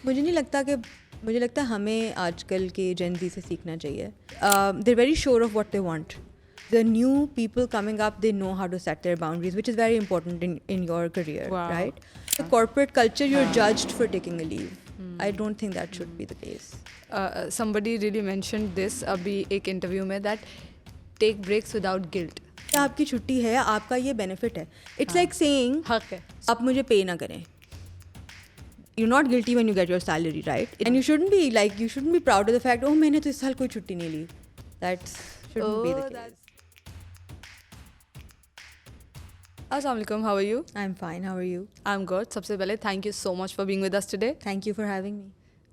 मुझे नहीं लगता कि मुझे लगता है हमें आजकल के जेन ज़ी से सीखना चाहिए. They're very sure of what they want. The new people coming up, they know how to set their boundaries, which is very important in your career, Wow. right? The corporate culture, you're judged for taking a leave. I don't think that should be the case. Somebody really mentioned this अभी एक interview में that take breaks without guilt. क्या आपकी छुट्टी है, आपका ये benefit है. It's like saying हक है. आप मुझे पे ना करें. You're not guilty when you get your salary, right? And you shouldn't be proud of the fact, oh, मैंने तो इस साल कोई छुट्टी नहीं ली. That shouldn't be the case. Assalamualaikum, how are you? I'm fine. How are you? I'm good. सबसे पहले thank you so much for being with us today. Thank you for having me.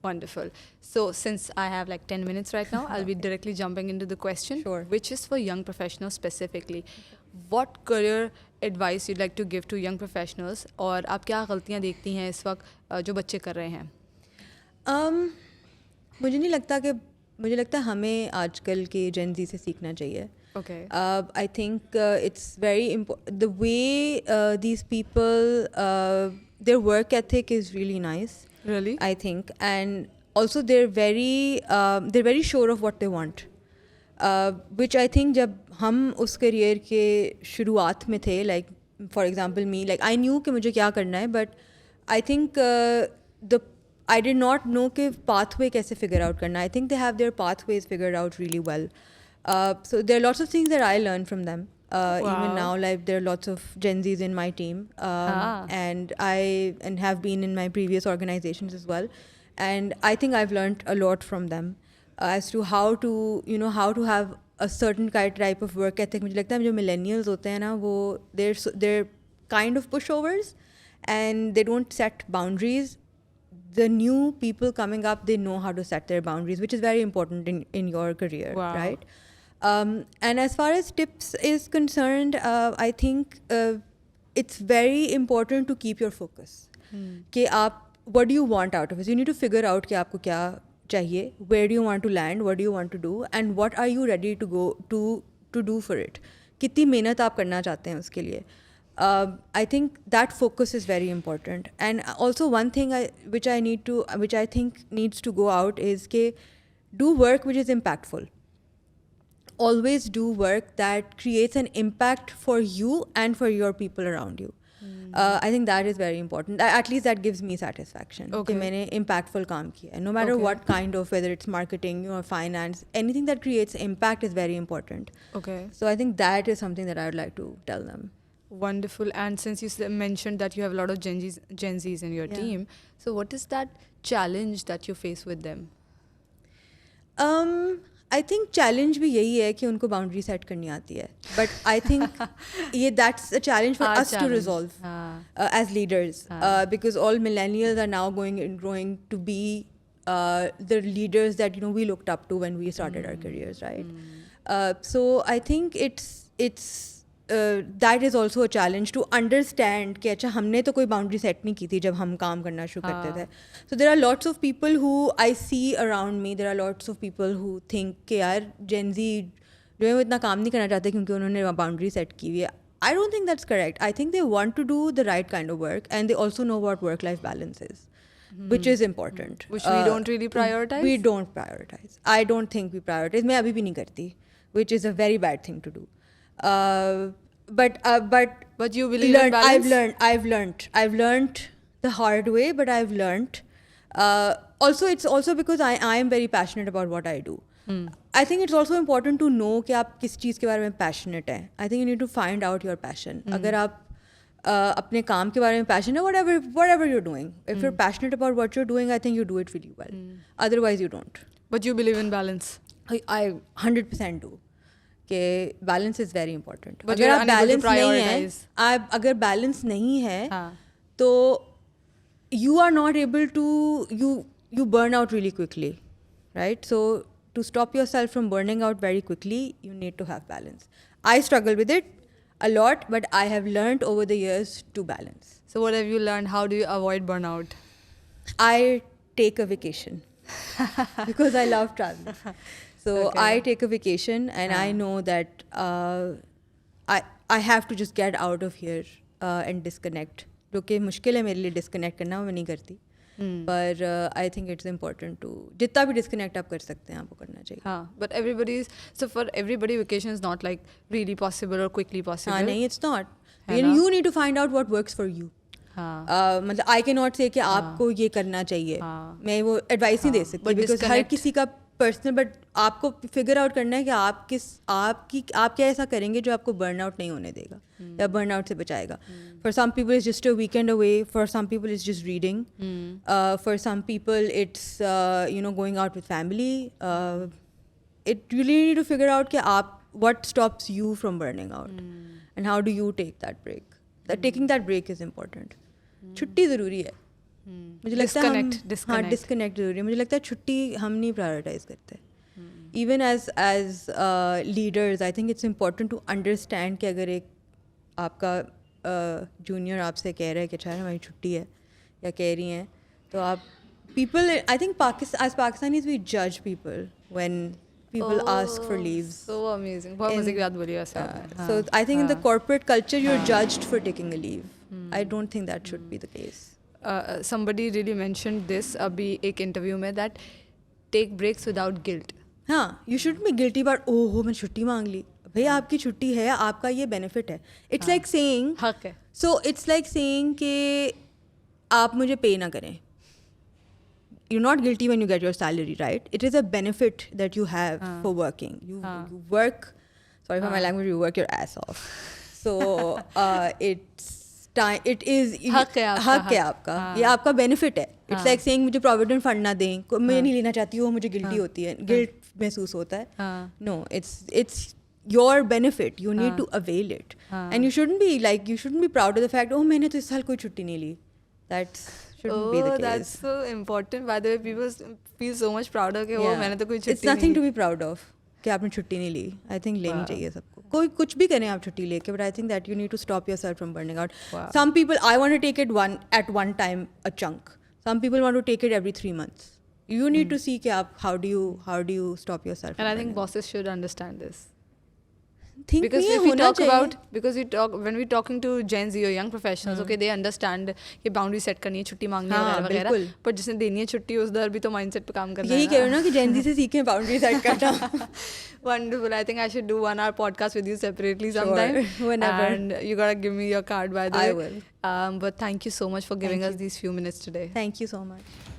Wonderful. So since I have like 10 minutes right now, I'll be directly jumping into the question, Sure. which is for young professionals specifically. What career advice you'd like to give to young professionals और आप क्या गलतियाँ देखती हैं इस वक्त जो बच्चे कर रहे हैं? मुझे नहीं लगता कि मुझे लगता है हमें आजकल के जेन ज़ी से सीखना चाहिए. Okay. I think it's very important. The way these people, their work ethic is really nice. Really? I think, and also they're very sure of what they want. Which I think जब हम उस career के शुरुआत में थे, like for example me, like I knew कि मुझे क्या करना है, but I think I did not know कि pathway कैसे figure out करना. I think they have their pathways figured out really well. So there are lots of things that I learned from them. Even now, like there are lots of Gen Zs in my team, and have been in my previous organizations as well. And I think I've learned a lot from them as to how to have a certain type of work ethic. मुझे लगता है जो millennials होते हैं ना, वो they're kind of pushovers, and they don't set boundaries. The new people coming up, they know how to set their boundaries, which is very important in your career, Wow. right? And as far as tips is concerned, I think it's very important to keep your focus. कि आप what do you want out of it? You need to figure out कि आपको क्या चाहिए, where do you want to land, what do you want to do, and what are you ready to go to do for it. कितनी मेहनत आप करना चाहते हैं उसके लिए. I think that focus is very important. And also one thing which I think needs to go out is कि do work which is impactful. Always do work that creates an impact for you and for your people around you. I think that is very important. At least that gives me satisfaction. Okay. कि मैंने impactful काम किया है. No matter Okay. what kind of, whether it's marketing or finance, anything that creates impact is very important. Okay. So I think that is something that I would like to tell them. Wonderful. And since you mentioned that you have a lot of Gen Zs in your Yeah. team, so what is that challenge that you face with them? I think challenge भी यही है कि उनको boundary set करनी आती है. But I think that's a challenge for Our us to challenge. resolve as leaders, because all millennials are now growing to be the leaders that we looked up to when we started our careers, right? So I think it's that is also a challenge to understand कि अच्छा हमने तो कोई boundary set नहीं की थी जब हम काम करना शुरू करते थे. So there are lots of people who I see around me. There are lots of people who think कि यार Gen Z जो है वो इतना काम नहीं करना चाहते क्योंकि उन्होंने boundary set की हुई है. I don't think that's correct. I think they want to do the right kind of work, and they also know what work-life balance is, which is important. Which we don't really prioritize? We don't prioritize. I don't think we prioritize. मैं अभी भी नहीं करती, which is a very bad thing to do. But you believe in balance? I've learned the hard way, but I've learned. Also, it's also because I am very passionate about what I do. I think it's also important to know कि आप किस चीज़ के बारे में passionate हैं. I think you need to find out your passion. अगर आप अपने काम के बारे में passionate हैं, whatever you're doing, if you're passionate about what you're doing, I think you do it really well. Otherwise, you don't. But you believe in balance? I 100% do. कि balance is very important. अगर आप balance नहीं है, आप अगर balance नहीं है तो you are not able to you burn out really quickly, right? So to stop yourself from burning out very quickly you need to have balance. I struggle with it a lot, but I have learned over the years to balance. So what have you learned? How do you avoid burnout? I take a vacation because I love travel. So Okay. I take a vacation, and I know that I have to just get out of here and disconnect. जो कि मुश्किल है मेरे लिए disconnect करना, वो मैं नहीं करती. पर I think it's important to जितना भी डिस्कनेक्ट आप कर सकते हैं आपको करना चाहिए. हाँ, but so for everybody vacation is not like really possible or quickly possible. हाँ नहीं, it's not. है ना? You need to find out what works for you. हाँ. मतलब आई कैन नॉट से कि आपको ये करना चाहिए. हाँ. मैं वो एडवाइस नहीं दे सकती But बिकॉज हर disconnect- किसी का पर्सनल. बट आपको फिगर आउट करना है कि आप क्या ऐसा करेंगे जो आपको बर्नआउट नहीं होने देगा या बर्नआउट से बचाएगा. For some people it's just a weekend away, for some people it's just reading, for some people it's going out with family. It really need to figure out कि आप what stops you from burning out and how do you take that break. Taking that break is important. छुट्टी ज़रूरी है. मुझे लगता है हाँ disconnect ज़रूरी है. मुझे लगता है छुट्टी हम नहीं प्रायोरिटाइज करते. Even as leaders I think it's important to understand कि अगर एक आपका जूनियर आपसे कह रहा है कि अच्छा हमारी छुट्टी है या कह रही हैं, तो आप people I think Pakistanis we जज people when people ask for leaves. So amazing. बहुत मजे की बात बोली वैसे. So I think in the corporate culture you're judged for taking a leave. I don't think that should be the case. Somebody really mentioned this अभी एक interview में that take breaks without guilt. हाँ, you shouldn't be guilty about oh मैं छुट्टी मांग ली. भैया आपकी छुट्टी है, आपका ये बेनिफिट है. It's like saying हक है. So it's like saying कि आप मुझे पे ना करें. You're not guilty when you get your salary, right? It is a benefit that you have for working. You work, sorry for my language, you work your ass off. So it's time. It is हक है आपका. ये आपका benefit है. It's like saying मुझे provident fund ना दें, मैं नहीं लेना चाहती हूँ, मुझे guilty होती है, guilt महसूस होता है. No, it's your benefit. You need to avail it, and you shouldn't be proud of the fact, oh मैंने तो इस साल कोई छुट्टी नहीं ली. That's shouldn't be the case. That's so important. By the way, people feel so much prouder कि वो मैंने तो कोई छुट्टी It's nothing to be proud of कि आपने छुट्टी नहीं ली. I think लेनी चाहिए सबको. कोई कुछ भी करें आप छुट्टी लेके, but I think that you need to stop yourself from burning out. Some people, I want to take it at one time a chunk. Some people want to take it every 3 months. You need to see कि आप how do you stop yourself. And I think bosses should understand this. Think Because नहीं if we होना talk चाहिए. about, because when we're talking to Gen Z or young professionals, okay, they understand कि boundary set करनी है, छुट्टी मांगनी है हाँ, वगैरह बिल्कुल. पर जिसने देनी है छुट्टी उधर भी तो mindset पे काम करना है. यही कह रहे हो ना कि Gen Z से सीखें boundary set करना. Wonderful. I think I should do 1 hour podcast with you separately sometime. Sure, whenever. And you gotta give me your card by the way. I will. But thank you so much for giving us these few minutes today. Thank you so much.